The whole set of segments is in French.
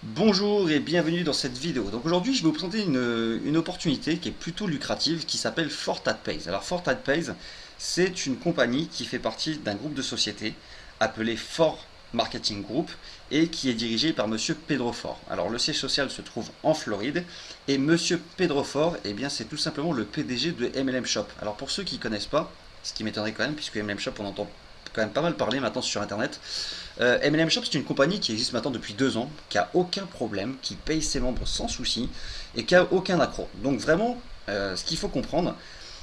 Bonjour et bienvenue dans cette vidéo. Donc aujourd'hui, je vais vous présenter une opportunité qui est plutôt lucrative qui s'appelle ForTadPays. Alors ForTadPays, c'est une compagnie qui fait partie d'un groupe de sociétés appelé For Marketing Group et qui est dirigé par Monsieur Pedro Fort. Alors le siège social se trouve en Floride et Monsieur Pedro Fort, eh bien c'est tout simplement le PDG de MLM Shop. Alors pour ceux qui ne connaissent pas, ce qui m'étonnerait quand même puisque MLM Shop on entend quand même pas mal parler maintenant sur internet. MLM Shop, c'est une compagnie qui existe maintenant depuis 2 ans, qui a aucun problème, qui paye ses membres sans souci et qui a aucun accroc. Donc vraiment, ce qu'il faut comprendre,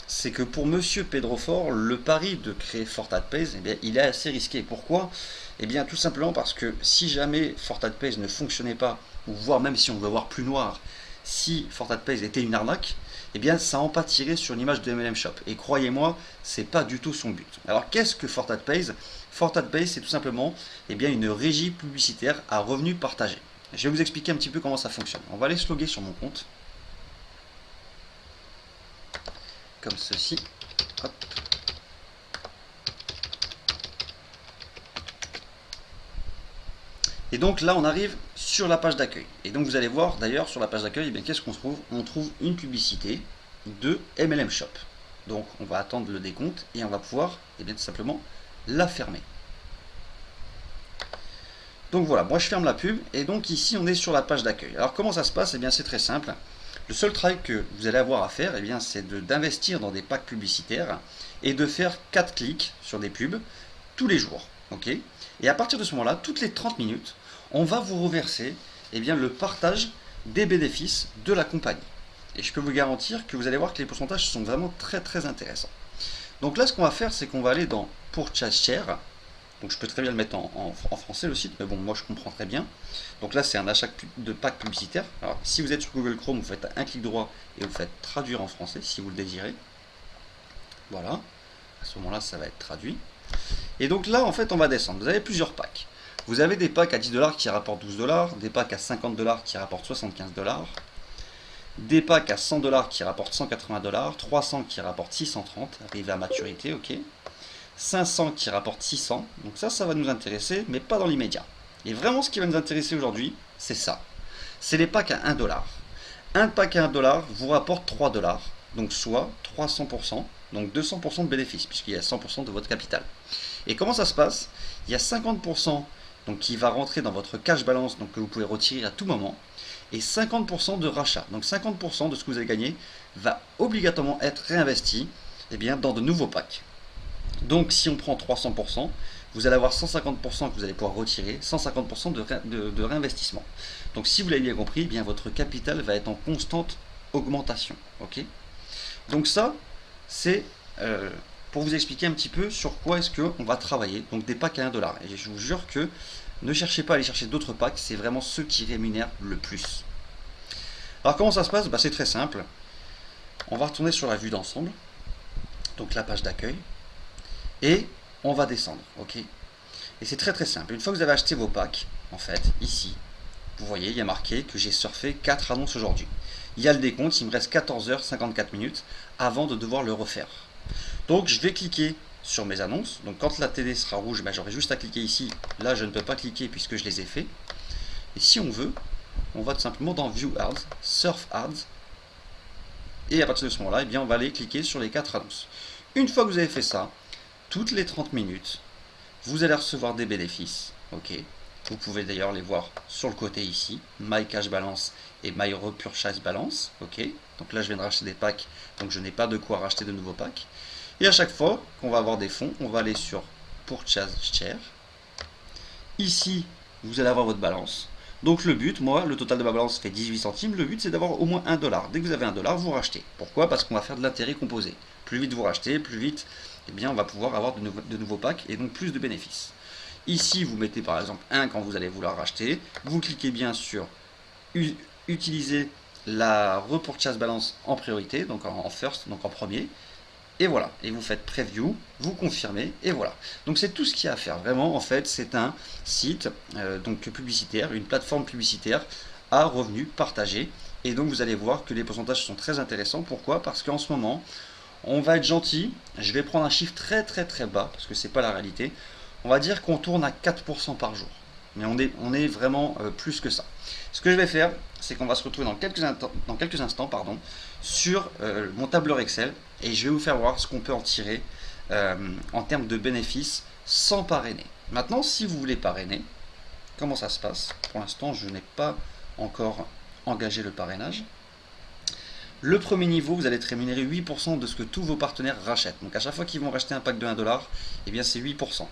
c'est que pour Monsieur Pedro Fort, le pari de créer ForTadPays, eh bien, il est assez risqué. Pourquoi? Eh bien, tout simplement parce que si jamais ForTadPays ne fonctionnait pas, ou voire même si on veut voir plus noir, si ForTadPays était une arnaque, eh bien, ça en pâtirait sur l'image de MLM Shop. Et croyez-moi, c'est pas du tout son but. Alors, qu'est-ce que ForTadPays? ForTadPays, c'est tout simplement eh bien, une régie publicitaire à revenus partagés. Je vais vous expliquer un petit peu comment ça fonctionne. On va aller se loguer sur mon compte. Comme ceci. Hop. Et donc là, on arrive sur la page d'accueil. Et donc vous allez voir d'ailleurs sur la page d'accueil, eh qu'est-ce qu'on trouve? On trouve une publicité de MLM Shop. Donc on va attendre le décompte et on va pouvoir eh bien, tout simplement la fermer. Donc voilà, moi je ferme la pub et donc ici on est sur la page d'accueil. Alors comment ça se passe? Eh bien c'est très simple. Le seul travail que vous allez avoir à faire, eh bien, c'est d'investir dans des packs publicitaires et de faire 4 clics sur des pubs tous les jours. Okay, et à partir de ce moment-là, toutes les 30 minutes, on va vous reverser eh bien, le partage des bénéfices de la compagnie. Et je peux vous garantir que vous allez voir que les pourcentages sont vraiment très très intéressants. Donc là, ce qu'on va faire, c'est qu'on va aller dans Purchase Share. Donc je peux très bien le mettre en français le site, mais bon, moi je comprends très bien. Donc là, c'est un achat de pack publicitaire. Alors si vous êtes sur Google Chrome, vous faites un clic droit et vous faites traduire en français si vous le désirez. Voilà. À ce moment-là, ça va être traduit. Et donc là, en fait, on va descendre. Vous avez plusieurs packs. Vous avez des packs à 10 $ qui rapportent 12 $, des packs à 50 $ qui rapportent 75 $, des packs à 100 $ qui rapportent 180 $, 300 qui rapportent 630, arrivé à maturité, ok. 500 qui rapportent 600, donc ça va nous intéresser, mais pas dans l'immédiat. Et vraiment, ce qui va nous intéresser aujourd'hui, c'est ça. C'est les packs à 1 $. Un pack à 1 $ vous rapporte 3 $, donc soit 300%, donc 200% de bénéfice, puisqu'il y a 100% de votre capital. Et comment ça se passe? Il y a 50% donc, qui va rentrer dans votre cash balance, donc que vous pouvez retirer à tout moment, et 50% de rachat. Donc 50% de ce que vous avez gagné va obligatoirement être réinvesti eh bien, dans de nouveaux packs. Donc si on prend 300%, vous allez avoir 150% que vous allez pouvoir retirer, 150% de réinvestissement. Donc si vous l'avez bien compris, eh bien, votre capital va être en constante augmentation. Okay, donc ça, c'est pour vous expliquer un petit peu sur quoi est-ce qu'on va travailler. Donc des packs à 1 $. Et je vous jure que ne cherchez pas à aller chercher d'autres packs, c'est vraiment ceux qui rémunèrent le plus. Alors comment ça se passe? C'est très simple. On va retourner sur la vue d'ensemble, donc la page d'accueil, et on va descendre. Ok, et c'est très très simple. Une fois que vous avez acheté vos packs, en fait, ici, vous voyez, il y a marqué que j'ai surfé 4 annonces aujourd'hui. Il y a le décompte, il me reste 14h54 avant de devoir le refaire. Donc je vais cliquer sur mes annonces. Donc quand la télé sera rouge, j'aurai juste à cliquer ici. Là, je ne peux pas cliquer puisque je les ai fait. Et si on veut, on va tout simplement dans View Ads, Surf Ads. Et à partir de ce moment-là, eh bien, on va aller cliquer sur les 4 annonces. Une fois que vous avez fait ça, toutes les 30 minutes, vous allez recevoir des bénéfices. Ok. Vous pouvez d'ailleurs les voir sur le côté ici, My Cash Balance et My Repurchase Balance. Ok. Donc là, je viens de racheter des packs, donc je n'ai pas de quoi racheter de nouveaux packs. Et à chaque fois qu'on va avoir des fonds, on va aller sur Purchase Share. Ici, vous allez avoir votre balance. Donc le but, moi, le total de ma balance fait 18 centimes. Le but, c'est d'avoir au moins 1 $. Dès que vous avez 1 $, vous rachetez. Pourquoi? Parce qu'on va faire de l'intérêt composé. Plus vite vous rachetez, plus vite eh bien, on va pouvoir avoir de nouveaux packs et donc plus de bénéfices. Ici, vous mettez par exemple 1 quand vous allez vouloir racheter. Vous cliquez bien sur utiliser la repurchase balance en priorité, donc en first, donc en premier. Et voilà, et vous faites preview, vous confirmez, et voilà. Donc c'est tout ce qu'il y a à faire. Vraiment, en fait, c'est un site donc publicitaire, une plateforme publicitaire à revenus partagés. Et donc vous allez voir que les pourcentages sont très intéressants. Pourquoi? Parce qu'en ce moment, on va être gentil. Je vais prendre un chiffre très très très bas, parce que c'est pas la réalité. On va dire qu'on tourne à 4% par jour. Mais on est vraiment plus que ça. Ce que je vais faire, c'est qu'on va se retrouver dans quelques instants pardon, sur mon tableur Excel et je vais vous faire voir ce qu'on peut en tirer en termes de bénéfices sans parrainer. Maintenant, si vous voulez parrainer, comment ça se passe? Pour l'instant, je n'ai pas encore engagé le parrainage. Le premier niveau, vous allez être rémunéré 8% de ce que tous vos partenaires rachètent. Donc à chaque fois qu'ils vont racheter un pack de 1$, eh bien c'est 8%.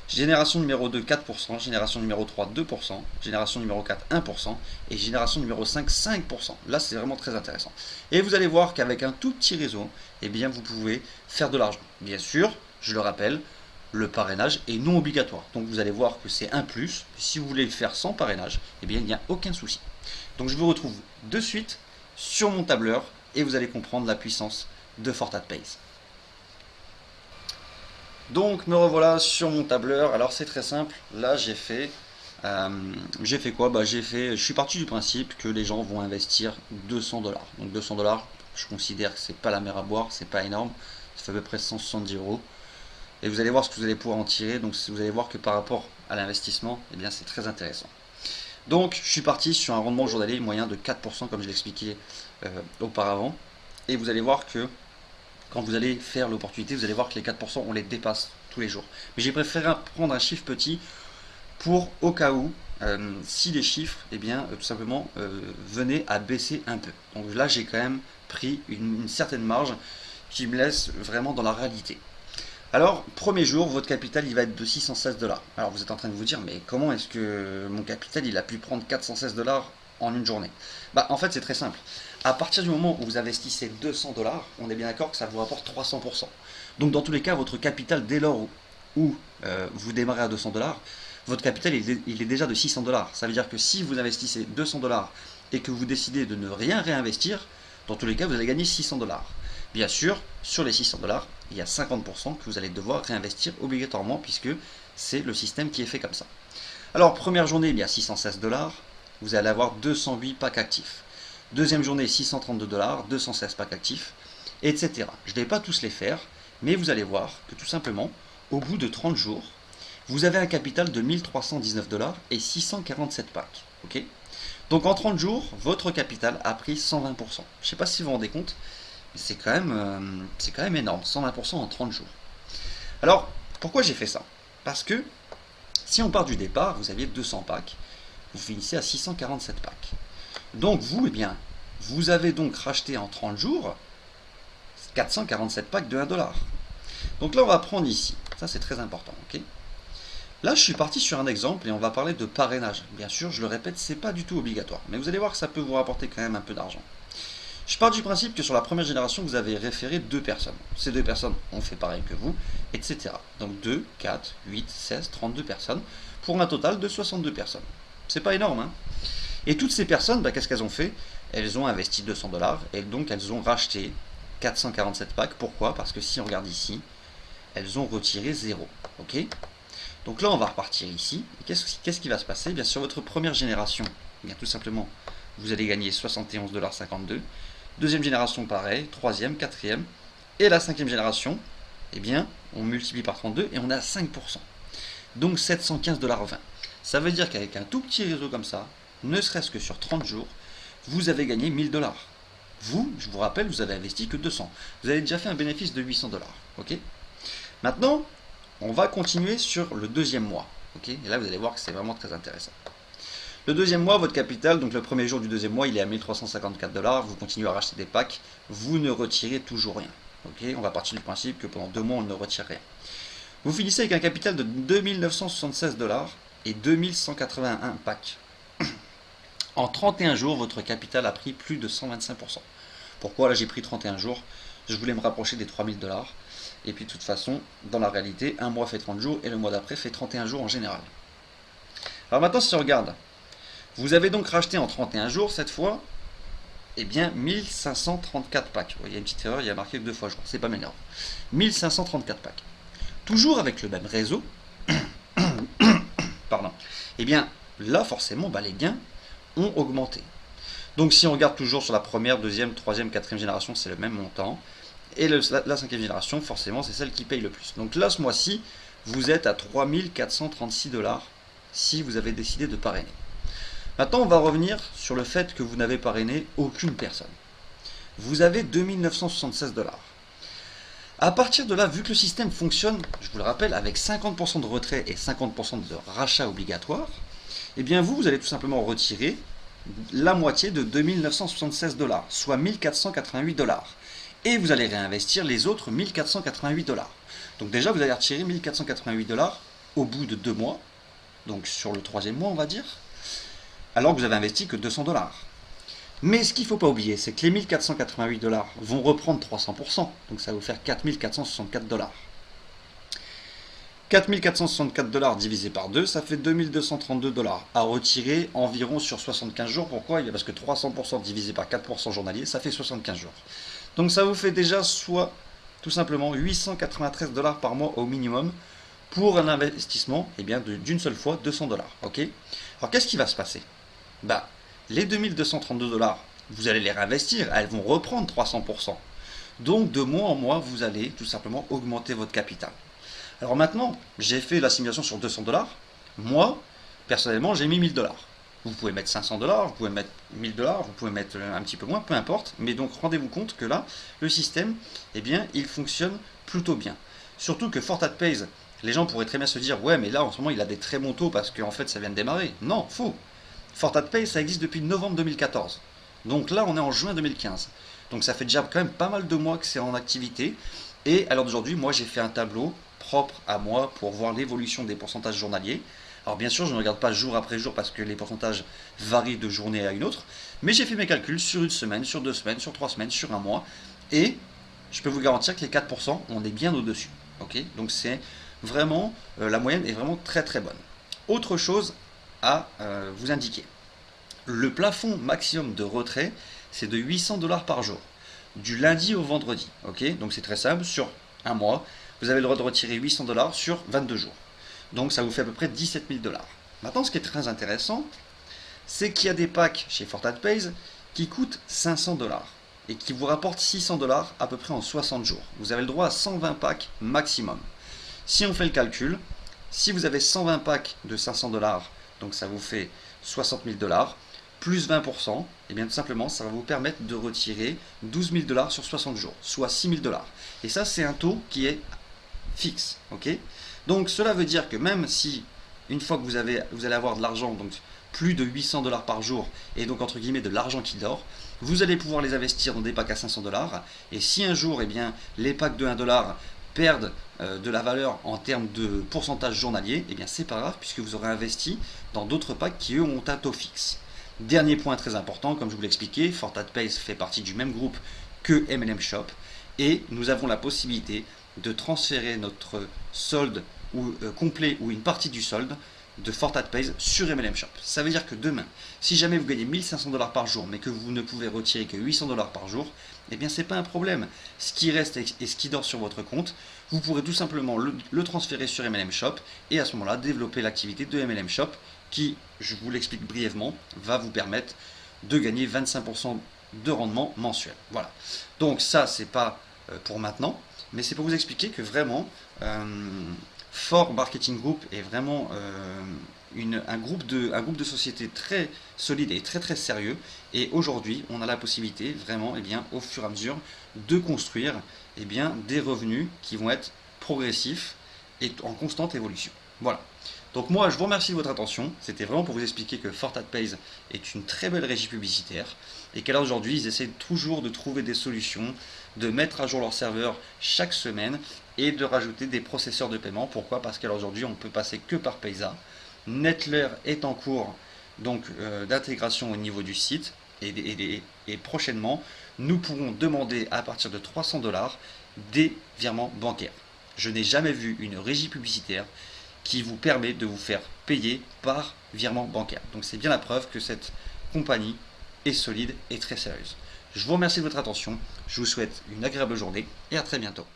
Génération numéro 2, 4%, génération numéro 3, 2%, génération numéro 4, 1%, et génération numéro 5, 5%. Là, c'est vraiment très intéressant. Et vous allez voir qu'avec un tout petit réseau, eh bien, vous pouvez faire de l'argent. Bien sûr, je le rappelle, le parrainage est non obligatoire. Donc vous allez voir que c'est un plus. Si vous voulez le faire sans parrainage, eh bien, il n'y a aucun souci. Donc je vous retrouve de suite sur mon tableur et vous allez comprendre la puissance de FortatPays. Donc me revoilà sur mon tableur. Alors c'est très simple. Là j'ai fait quoi? Je suis parti du principe que les gens vont investir 200$. Donc 200$, je considère que c'est pas la mer à boire, c'est pas énorme. Ça fait à peu près 170€. Et vous allez voir ce que vous allez pouvoir en tirer. Donc vous allez voir que par rapport à l'investissement, eh bien c'est très intéressant. Donc je suis parti sur un rendement journalier moyen de 4% comme je l'expliquais auparavant. Et vous allez voir que quand vous allez faire l'opportunité, vous allez voir que les 4% on les dépasse tous les jours. Mais j'ai préféré prendre un chiffre petit pour au cas où si les chiffres eh bien, tout simplement venaient à baisser un peu. Donc là j'ai quand même pris une certaine marge qui me laisse vraiment dans la réalité. Alors, premier jour, votre capital il va être de 616$. Alors vous êtes en train de vous dire, mais comment est-ce que mon capital il a pu prendre 416$ en une journée? Bah en fait c'est très simple. À partir du moment où vous investissez 200$, on est bien d'accord que ça vous rapporte 300%. Donc dans tous les cas, votre capital dès lors où vous démarrez à 200$, votre capital il est déjà de 600$. Ça veut dire que si vous investissez 200$ et que vous décidez de ne rien réinvestir, dans tous les cas vous allez gagner 600$. Bien sûr, sur les 600$, il y a 50% que vous allez devoir réinvestir obligatoirement puisque c'est le système qui est fait comme ça. Alors, première journée, il y a 616$, vous allez avoir 208 packs actifs. Deuxième journée, 632$, 216 packs actifs, etc. Je ne vais pas tous les faire, mais vous allez voir que tout simplement, au bout de 30 jours, vous avez un capital de 1319$ et 647 packs. Okay, donc en 30 jours, votre capital a pris 120%. Je ne sais pas si vous vous rendez compte, c'est quand même énorme, 120% en 30 jours. Alors, pourquoi j'ai fait ça? Parce que, si on part du départ, vous aviez 200 packs, vous finissez à 647 packs. Donc vous, eh bien, vous avez donc racheté en 30 jours 447 packs de 1$. Donc là, on va prendre ici, ça c'est très important, ok? Là, je suis parti sur un exemple et on va parler de parrainage. Bien sûr, je le répète, c'est pas du tout obligatoire, mais vous allez voir que ça peut vous rapporter quand même un peu d'argent. Je pars du principe que sur la première génération, vous avez référé 2 personnes. Ces 2 personnes ont fait pareil que vous, etc. Donc 2, 4, 8, 16, 32 personnes, pour un total de 62 personnes. C'est pas énorme, hein? Et toutes ces personnes, bah, qu'est-ce qu'elles ont fait? Elles ont investi 200$ et donc elles ont racheté 447 packs. Pourquoi? Parce que si on regarde ici, elles ont retiré 0. Ok? Donc là, on va repartir ici. Qu'est-ce qui va se passer? Bien, sur votre première génération, bien, tout simplement, vous allez gagner 71,52$. Deuxième génération, pareil. Troisième, quatrième. Et la cinquième génération, eh bien, on multiplie par 32 et on est à 5%. Donc 715,20$. Ça veut dire qu'avec un tout petit réseau comme ça, ne serait-ce que sur 30 jours, vous avez gagné 1000$. Vous, je vous rappelle, vous avez investi que 200. Vous avez déjà fait un bénéfice de 800$. Ok? Maintenant, on va continuer sur le deuxième mois. Ok? Et là, vous allez voir que c'est vraiment très intéressant. Le deuxième mois, votre capital, donc le premier jour du deuxième mois, il est à 1354$. Vous continuez à racheter des packs. Vous ne retirez toujours rien. Ok? On va partir du principe que pendant 2 mois, on ne retire rien. Vous finissez avec un capital de 2976$ et 2181 packs. En 31 jours, votre capital a pris plus de 125%. Pourquoi là j'ai pris 31 jours? Je voulais me rapprocher des 3000$. Et puis de toute façon, dans la réalité, un mois fait 30 jours et le mois d'après fait 31 jours en général. Alors maintenant, si on regarde, vous avez donc racheté en 31 jours, cette fois, eh bien 1534 packs. Il y a une petite erreur, il y a marqué 2 fois jour, c'est pas m'énerve. 1534 packs. Toujours avec le même réseau, pardon, eh bien là forcément, bah, les gains ont augmenté. Donc si on regarde toujours sur la première, deuxième, troisième, quatrième génération, c'est le même montant. Et la cinquième génération, forcément, c'est celle qui paye le plus. Donc là, ce mois-ci, vous êtes à 3436$ si vous avez décidé de parrainer. Maintenant, on va revenir sur le fait que vous n'avez parrainé aucune personne. Vous avez 2976 $. À partir de là, vu que le système fonctionne, je vous le rappelle, avec 50% de retrait et 50% de rachat obligatoire, eh bien vous allez tout simplement retirer la moitié de 2976 $, soit 1488 $. Et vous allez réinvestir les autres 1488 $. Donc déjà, vous allez retirer 1488 $ au bout de 2 mois, donc sur le 3e mois, on va dire, alors que vous avez investi que 200 $. Mais ce qu'il ne faut pas oublier, c'est que les 1488 $ vont reprendre 300%, donc ça va vous faire 4464 $. 4464 $ divisé par 2, ça fait 2232 $ à retirer environ sur 75 jours. Pourquoi? Parce que 300% divisé par 4% journalier, ça fait 75 jours. Donc ça vous fait déjà soit tout simplement 893 $ par mois au minimum pour un investissement d'une seule fois 200 $. Ok. Alors qu'est-ce qui va se passer? Les 2232 $, vous allez les réinvestir, elles vont reprendre 300%. Donc de mois en mois, vous allez tout simplement augmenter votre capital. Alors maintenant, j'ai fait la simulation sur 200 $. Moi, personnellement, j'ai mis 1000 $. Vous pouvez mettre 500 $, vous pouvez mettre 1000 $, vous pouvez mettre un petit peu moins, peu importe. Mais donc rendez-vous compte que là, le système, il fonctionne plutôt bien. Surtout que FortatPays, les gens pourraient très bien se dire, ouais, mais là en ce moment il a des très bons taux parce qu'en fait ça vient de démarrer. Non, faux. FortatPays, ça existe depuis novembre 2014. Donc là, on est en juin 2015. Donc ça fait déjà quand même pas mal de mois que c'est en activité. Et à l'heure d'aujourd'hui, moi j'ai fait un tableau propre à moi pour voir l'évolution des pourcentages journaliers. Alors bien sûr, je ne regarde pas jour après jour parce que les pourcentages varient de journée à une autre. Mais j'ai fait mes calculs sur une semaine, sur 2 semaines, sur 3 semaines, sur un mois. Et je peux vous garantir que les 4%, on est bien au-dessus. Okay, donc c'est vraiment, la moyenne est vraiment très très bonne. Autre chose à vous indiquer. Le plafond maximum de retrait, c'est de 800 $ par jour, du lundi au vendredi. Okay, donc c'est très simple, sur un mois, vous avez le droit de retirer 800 $ sur 22 jours. Donc ça vous fait à peu près 17 000 $. Maintenant, ce qui est très intéressant, c'est qu'il y a des packs chez FortatPays qui coûtent 500 $ et qui vous rapportent 600 $ à peu près en 60 jours. Vous avez le droit à 120 packs maximum. Si on fait le calcul, si vous avez 120 packs de 500 $, donc ça vous fait 60 000 $, plus 20%, et bien tout simplement, ça va vous permettre de retirer 12 000 $ sur 60 jours, soit 6 000 $. Et ça, c'est un taux qui est fixe. Okay, donc cela veut dire que même si, une fois que vous allez avoir de l'argent, donc plus de 800 $ par jour, et donc entre guillemets de l'argent qui dort, vous allez pouvoir les investir dans des packs à 500 $. Et si un jour, les packs de 1 $ perdent de la valeur en termes de pourcentage journalier, c'est pas grave puisque vous aurez investi dans d'autres packs qui eux ont un taux fixe. Dernier point très important, comme je vous l'expliquais, FortatPays fait partie du même groupe que MLM Shop et nous avons la possibilité de transférer notre solde complet ou une partie du solde de FortatPays sur MLM Shop. Ça veut dire que demain, si jamais vous gagnez 1500 $ par jour mais que vous ne pouvez retirer que 800 $ par jour, c'est pas un problème. Ce qui reste et ce qui dort sur votre compte, vous pourrez tout simplement le transférer sur MLM Shop et à ce moment-là développer l'activité de MLM Shop qui, je vous l'explique brièvement, va vous permettre de gagner 25% de rendement mensuel. Voilà. Donc ça, c'est pas pour maintenant, mais c'est pour vous expliquer que vraiment, For Marketing Group est vraiment un groupe de sociétés très solide et très très sérieux. Et aujourd'hui, on a la possibilité vraiment, au fur et à mesure, de construire des revenus qui vont être progressifs et en constante évolution. Voilà. Donc moi, je vous remercie de votre attention. C'était vraiment pour vous expliquer que FortatPays est une très belle régie publicitaire et qu'à l'heure d'aujourd'hui, ils essaient toujours de trouver des solutions, de mettre à jour leur serveur chaque semaine et de rajouter des processeurs de paiement. Pourquoi? Parce qu'à l'heure d'aujourd'hui, on ne peut passer que par Payza. Netler est en cours d'intégration au niveau du site et prochainement, nous pourrons demander à partir de 300 $ des virements bancaires. Je n'ai jamais vu une régie publicitaire qui vous permet de vous faire payer par virement bancaire. Donc c'est bien la preuve que cette compagnie est solide et très sérieuse. Je vous remercie de votre attention, je vous souhaite une agréable journée et à très bientôt.